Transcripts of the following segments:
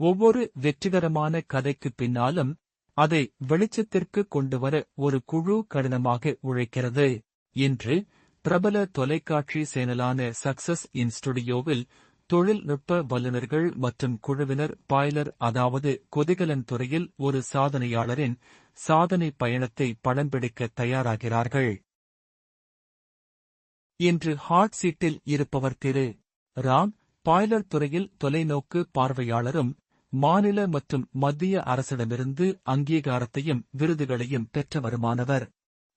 ஒவ்வொரு வெற்றிகரமான கதைக்குப் பின்னாலும் அதை வெளிச்சத்திற்கு கொண்டுவர ஒரு குழு கடினமாக உழைக்கிறது. இன்று பிரபல தொலைக்காட்சி சேனலான சக்சஸ் இன் ஸ்டுடியோவில் தொழில்நுட்ப வல்லுநர்கள் மற்றும் குழுவினர் பாய்லர் அதாவது கொதிகலன் துறையில் ஒரு சாதனையாளரின் சாதனை பயணத்தை படம்பிடிக்க தயாராகிறார்கள். இன்று ஹாட் சீட்டில் இருப்பவர் திரு ராம். பாய்லர் துறையில் தொலைநோக்கு பார்வையாளரும் மாநில மற்றும் மத்திய அரசிடமிருந்து அங்கீகாரத்தையும் விருதுகளையும் பெற்றவருமானவர்.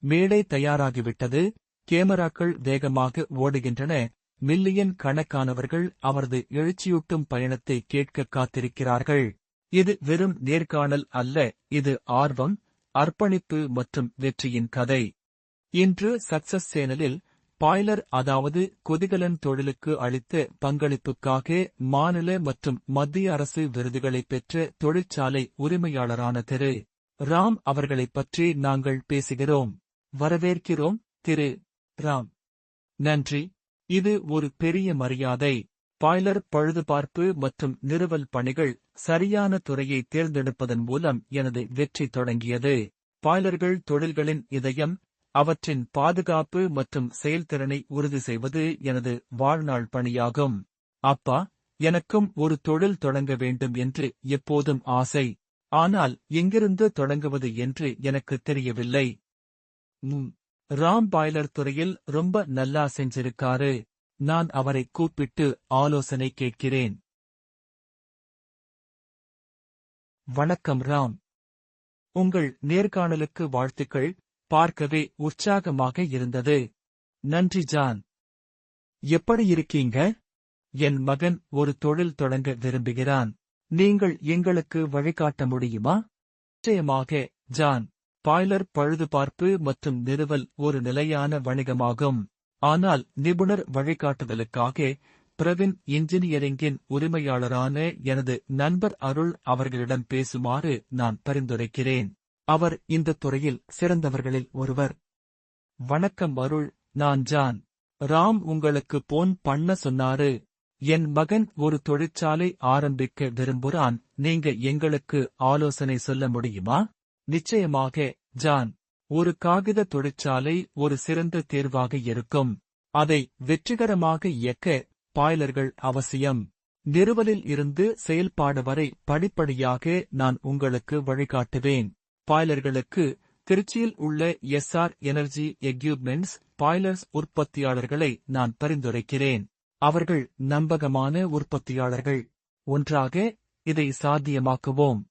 மேடை தயாராகிவிட்டது. கேமராக்கள் வேகமாக ஓடுகின்றன. மில்லியன் கணக்கானவர்கள் அவரது எழுச்சியூட்டும் பயணத்தை கேட்க காத்திருக்கிறார்கள். இது வெறும் நேர்காணல் அல்ல, இது ஆர்வம், அர்ப்பணிப்பு மற்றும் வெற்றியின் கதை. இன்று சக்சஸ் சேனலில் பாய்லர் அதாவது கொதிகலன் தொழிலுக்கு அளித்த பங்களிப்புக்காக மாநில மற்றும் மத்திய அரசு விருதுகளைப் பெற்ற தொழிற்சாலை உரிமையாளரான திரு ராம் அவர்களைப் பற்றி நாங்கள் பேசுகிறோம். வரவேற்கிறோம் திரு ராம். நன்றி. இது ஒரு பெரிய மரியாதை. பாய்லர் பழுதுபார்ப்பு மற்றும் நிறுவல் பணிகள் சரியான துறையை தேர்ந்தெடுப்பதன் மூலம் எனது வெற்றி தொடங்கியது. பாய்லர்கள் தொழில்களின் இதயம், அவற்றின் பாதுகாப்பு மற்றும் செயல்திறனை உறுதி செய்வது எனது வாழ்நாள் பணியாகும். அப்பா, எனக்கும் ஒரு தொழில் தொடங்க வேண்டும் என்று எப்போதும் ஆசை. ஆனால் எங்கிருந்து தொடங்குவது என்று எனக்கு தெரியவில்லை. ராம் பாய்லர் துறையில் ரொம்ப நல்லா செஞ்சிருக்காரு. நான் அவரை கூப்பிட்டு ஆலோசனை கேட்கிறேன். வணக்கம் ராம். உங்கள் நேர்காணலுக்கு வாழ்த்துக்கள். பார்க்கவே உற்சாகமாக இருந்தது. நன்றி ஜான். எப்படி இருக்கீங்க? என் மகன் ஒரு தொழில் தொடங்க விரும்புகிறான். நீங்கள் எங்களுக்கு வழிகாட்ட முடியுமா? நிச்சயமாக ஜான். பாய்லர் பழுதுபார்ப்பு மற்றும் நிறுவல் ஒரு நிலையான வணிகமாகும். ஆனால் நிபுணர் வழிகாட்டுதலுக்காக பிரவின் இன்ஜினியரிங்கின் உரிமையாளரான எனது நண்பர் அருள் அவர்களிடம் பேசுமாறு நான் பரிந்துரைக்கிறேன். அவர் இந்த துறையில் சிறந்தவர்களில் ஒருவர். வணக்கம் அருள், நான் ஜான். ராம் உங்களுக்கு போன் பண்ண சொன்னாரு. என் மகன் ஒரு தொழிற்சாலை ஆரம்பிக்க விரும்புறான். நீங்க எங்களுக்கு ஆலோசனை சொல்ல முடியுமா? நிச்சயமாக ஜான். ஒரு காகித தொழிற்சாலை ஒரு சிறந்த தேர்வாக இருக்கும். அதை வெற்றிகரமாக இயக்க பாய்லர்கள் அவசியம். நிறுவலில் இருந்து செயல்பாடு வரை படிப்படியாக நான் உங்களுக்கு வழிகாட்டுவேன். பாய்லர்களுக்கு திருச்சியில் உள்ள எஸ்ஆர் எனர்ஜி எக்யூப்மெண்ட்ஸ் பாய்லர்ஸ் உற்பத்தியாளர்களை நான் பரிந்துரைக்கிறேன். அவர்கள் நம்பகமான உற்பத்தியாளர்கள். ஒன்றாக இதை சாத்தியமாக்குவோம்.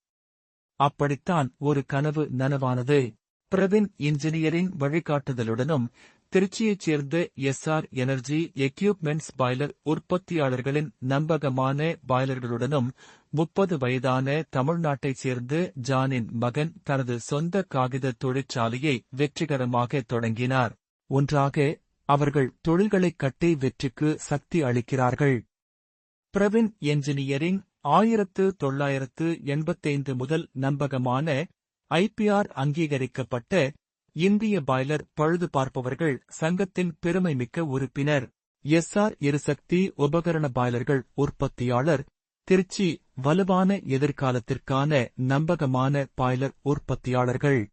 அப்படித்தான் ஒரு கனவு நனவானது. பிரவின் இன்ஜினியரிங் வழிகாட்டுதலுடனும் திருச்சியைச் சேர்ந்த எஸ்ஆர் எனர்ஜி எக்யூப்மெண்ட்ஸ் பாய்லர் உற்பத்தியாளர்களின் நம்பகமான பாய்லர்களுடனும் 30 வயதான தமிழ்நாட்டைச் சேர்ந்த ஜானின் மகன் தனது சொந்த காகித தொழிற்சாலையை வெற்றிகரமாக தொடங்கினார். ஒன்றாக அவர்கள் தொழில்களைக் கட்டி வெற்றிக்கு சக்தி அளிக்கிறார்கள். பிரவின் என்ஜினியரிங் 1985 முதல் நம்பகமான IPR அங்கீகரிக்கப்பட்ட இந்திய பாய்லர் பழுதுபார்ப்பவர்கள் சங்கத்தின் பெருமைமிக்க உறுப்பினர். எஸ்ஆர் எரிசக்தி உபகரண பாய்லர்கள் உற்பத்தியாளர். திருச்சி வலுவான எதிர்காலத்திற்கான நம்பகமான பாய்லர் உற்பத்தியாளர்கள்.